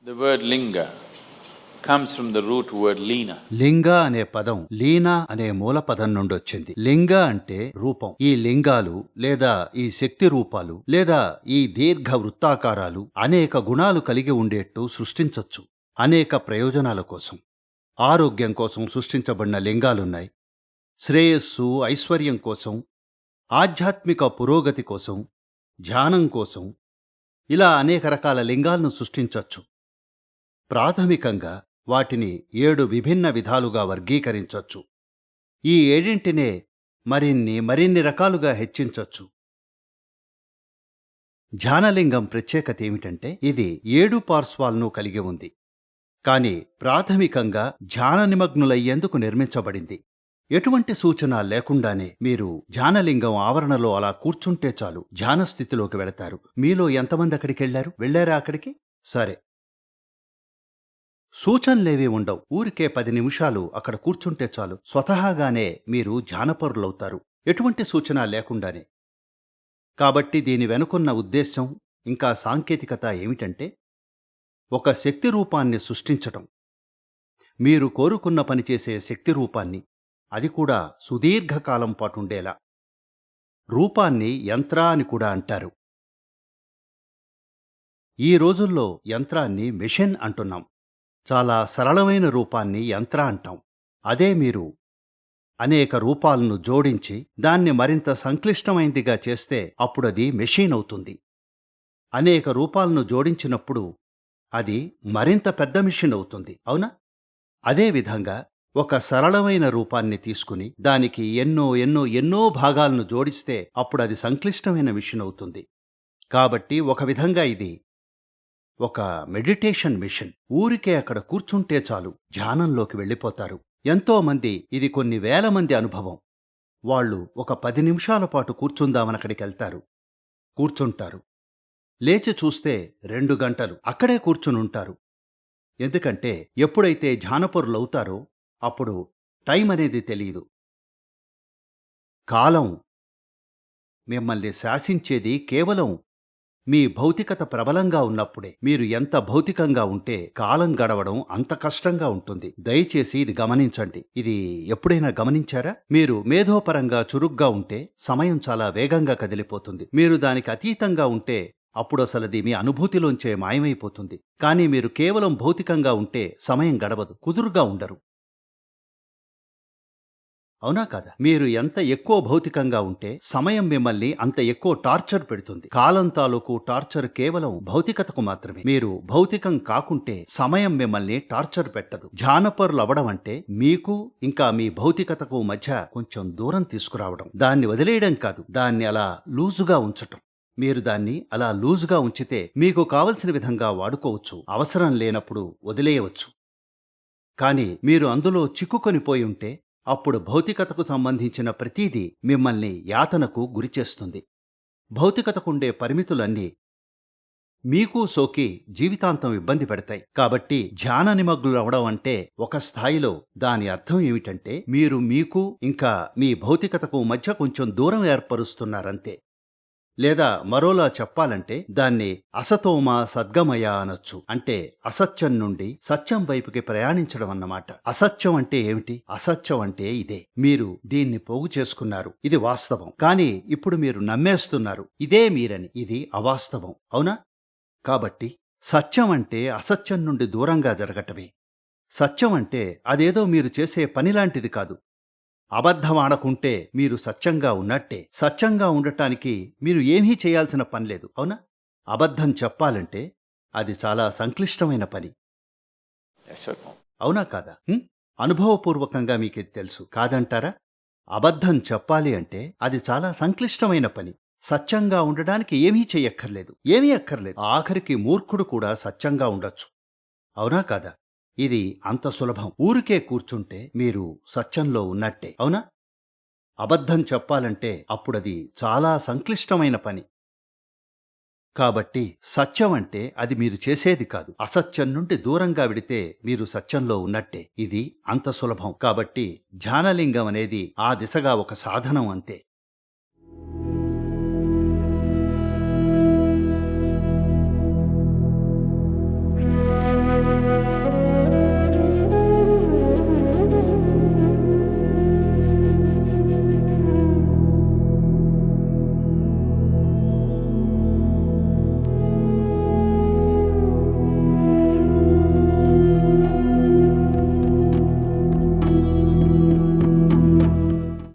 The word linga comes from the root word lina. లింగ అనే పదం లీనా అనే మూల పదం నుండి వచ్చింది. లింగ అంటే రూపం. ఈ లింగాలు లేదా ఈ శక్తి రూపాలు లేదా ఈ దీర్ఘ వృత్తాకారాలు అనేక గుణాలు కలిగి ఉండేట్టు సృష్టించొచ్చు. అనేక ప్రయోజనాల కోసం, ఆరోగ్యం కోసం సృష్టించబడిన లింగాలున్నాయి. శ్రేయస్సు, ఐశ్వర్యం కోసం, ఆధ్యాత్మిక పురోగతి కోసం, ధ్యానం కోసం ఇలా అనేక రకాల లింగాలను సృష్టించొచ్చు. ప్రాథమికంగా వాటిని 7 విభిన్న విధాలుగా వర్గీకరించొచ్చు. ఈ 7ంటినే మరిన్ని రకాలుగా హెచ్చించొచ్చు. ధ్యానలింగం ప్రత్యేకత ఏమిటంటే ఇది 7 పార్శ్వాలను కలిగి ఉంది. కాని ప్రాథమికంగా ధ్యాన నిమగ్నులయ్యేందుకు నిర్మించబడింది. ఎటువంటి సూచన లేకుండానే మీరు ధ్యానలింగం ఆవరణలో అలా కూర్చుంటే చాలు ధ్యాన స్థితిలోకి వెళతారు. మీలో ఎంతమంది అక్కడికెళ్లారు? వెళ్ళారా అక్కడికి? సరే, సూచనలేవీ ఉండవు. ఊరికే 10 నిమిషాలు అక్కడ కూర్చుంటే చాలు స్వతహాగానే మీరు ధ్యానపరులవుతారు, ఎటువంటి సూచన లేకుండానే. కాబట్టి దీని వెనుకున్న ఉద్దేశం ఇంకా సాంకేతికత ఏమిటంటే ఒక శక్తి రూపాన్ని సృష్టించటం. మీరు కోరుకున్న పనిచేసే శక్తి రూపాన్ని, అది కూడా సుదీర్ఘకాలం పాటుండేలా. రూపాన్ని యంత్ర అని కూడా అంటారు. ఈ రోజుల్లో యంత్రాన్ని మెషిన్ అంటున్నాం. చాలా సరళమైన రూపాన్ని యంత్ర అంటాం. అదే మీరు అనేక రూపాలను జోడించి దాన్ని మరింత సంక్లిష్టమైందిగా చేస్తే అప్పుడది మెషీన్ అవుతుంది. అనేక రూపాలను జోడించినప్పుడు అది మరింత పెద్ద మెషిన్ అవుతుంది, అవునా? అదేవిధంగా ఒక సరళమైన రూపాన్ని తీసుకుని దానికి ఎన్నో భాగాలను జోడిస్తే అప్పుడది సంక్లిష్టమైన మెషిన్ అవుతుంది. కాబట్టి ఒక విధంగా ఇది ఒక మెడిటేషన్ మిషన్. ఊరికే అక్కడ కూర్చుంటే చాలు ధ్యానంలోకి వెళ్ళిపోతారు. ఎంతోమంది, ఇది కొన్ని వేల మంది అనుభవం. వాళ్ళు ఒక 10 నిమిషాల పాటు కూర్చుందామనక్కడికెళ్తారు, కూర్చుంటారు. లేచి చూస్తే 2 గంటలు అక్కడే కూర్చునుంటారు. ఎందుకంటే ఎప్పుడైతే ధ్యానపరులవుతారో అప్పుడు టైం అనేది తెలియదు. కాలం మిమ్మల్ని శాసించేది కేవలం మీ భౌతికత ప్రబలంగా ఉన్నప్పుడే. మీరు ఎంత భౌతికంగా ఉంటే కాలం గడవడం అంత కష్టంగా ఉంటుంది. దయచేసి ఇది గమనించండి. ఇది ఎప్పుడైనా గమనించారా? మీరు మేధోపరంగా చురుగ్గా ఉంటే సమయం చాలా వేగంగా కదిలిపోతుంది. మీరు దానికి అతీతంగా ఉంటే అప్పుడసలది మీ అనుభూతిలోంచే మాయమైపోతుంది. కానీ మీరు కేవలం భౌతికంగా ఉంటే సమయం గడవదు, కుదురుగా ఉండరు, అవునా కాదా? మీరు ఎంత ఎక్కువ భౌతికంగా ఉంటే సమయం మిమ్మల్ని అంత ఎక్కువ టార్చర్ పెడుతుంది. కాలం తాలూకు టార్చర్ కేవలం భౌతికతకు మాత్రమే. మీరు భౌతికం కాకుంటే సమయం మిమ్మల్ని టార్చర్ పెట్టదు. ధ్యానపరులు అవడం అంటే మీకు ఇంకా మీ భౌతికతకు మధ్య కొంచెం దూరం తీసుకురావడం. దాన్ని వదిలేయడం కాదు, దాన్ని అలా లూజుగా ఉంచటం. మీరు దాన్ని అలా లూజుగా ఉంచితే మీకు కావలసిన విధంగా వాడుకోవచ్చు, అవసరం లేనప్పుడు వదిలేయవచ్చు. కాని మీరు అందులో చిక్కుకొనిపోయి ఉంటే అప్పుడు భౌతికతకు సంబంధించిన ప్రతీదీ మిమ్మల్ని యాతనకు గురిచేస్తుంది. భౌతికతకుండే పరిమితులన్నీ మీకు సోకి జీవితాంతం ఇబ్బంది పెడతాయి. కాబట్టి ధ్యాన నిమగ్నులవడం అంటే ఒక స్థాయిలో దాని అర్థం ఏమిటంటే మీరు మీకు ఇంకా మీ భౌతికతకు మధ్య కొంచెం దూరం ఏర్పరుస్తున్నారంతే. లేదా మరోలా చెప్పాలంటే దాన్ని అసతోమ సద్గమయ అనొచ్చు. అంటే అసత్యం నుండి సత్యం వైపుకి ప్రయాణించడం అన్నమాట. అసత్యం అంటే ఏమిటి? అసత్యం అంటే ఇదే. మీరు దీన్ని పోగు చేసుకున్నారు, ఇది వాస్తవం. కానీ ఇప్పుడు మీరు నమ్మేస్తున్నారు ఇదే మీరని. ఇది అవాస్తవం, అవునా? కాబట్టి సత్యం అంటే అసత్యం నుండి దూరంగా జరగటమే. సత్యం అంటే అదేదో మీరు చేసే పనిలాంటిది కాదు. అబద్ధమాడకుంటే మీరు సత్యంగా ఉన్నట్టే. సత్యంగా ఉండటానికి మీరు ఏమీ చేయాల్సిన పనిలేదు, అవునా? అబద్ధం చెప్పాలంటే అది చాలా సంక్లిష్టమైన పని, అవునా కాదా? అనుభవపూర్వకంగా మీకిది తెలుసు, కాదంటారా? అబద్ధం చెప్పాలి అంటే అది చాలా సంక్లిష్టమైన పని. సత్యంగా ఉండడానికి ఏమీ చెయ్యక్కర్లేదు, ఏమీ అక్కర్లేదు. ఆఖరికి మూర్ఖుడు కూడా సత్యంగా ఉండొచ్చు, అవునా కాదా? ఇది అంత సులభం. ఊరికే కూర్చుంటే మీరు సత్యంలో ఉన్నట్టే, అవునా? అబద్ధం చెప్పాలంటే అప్పుడది చాలా సంక్లిష్టమైన పని. కాబట్టి సత్యం అంటే అది మీరు చేసేది కాదు. అసత్యం నుండి దూరంగా విడితే మీరు సత్యంలో ఉన్నట్టే. ఇది అంత సులభం. కాబట్టి ధ్యానలింగం అనేది ఆ దిశగా ఒక సాధనం అంతే.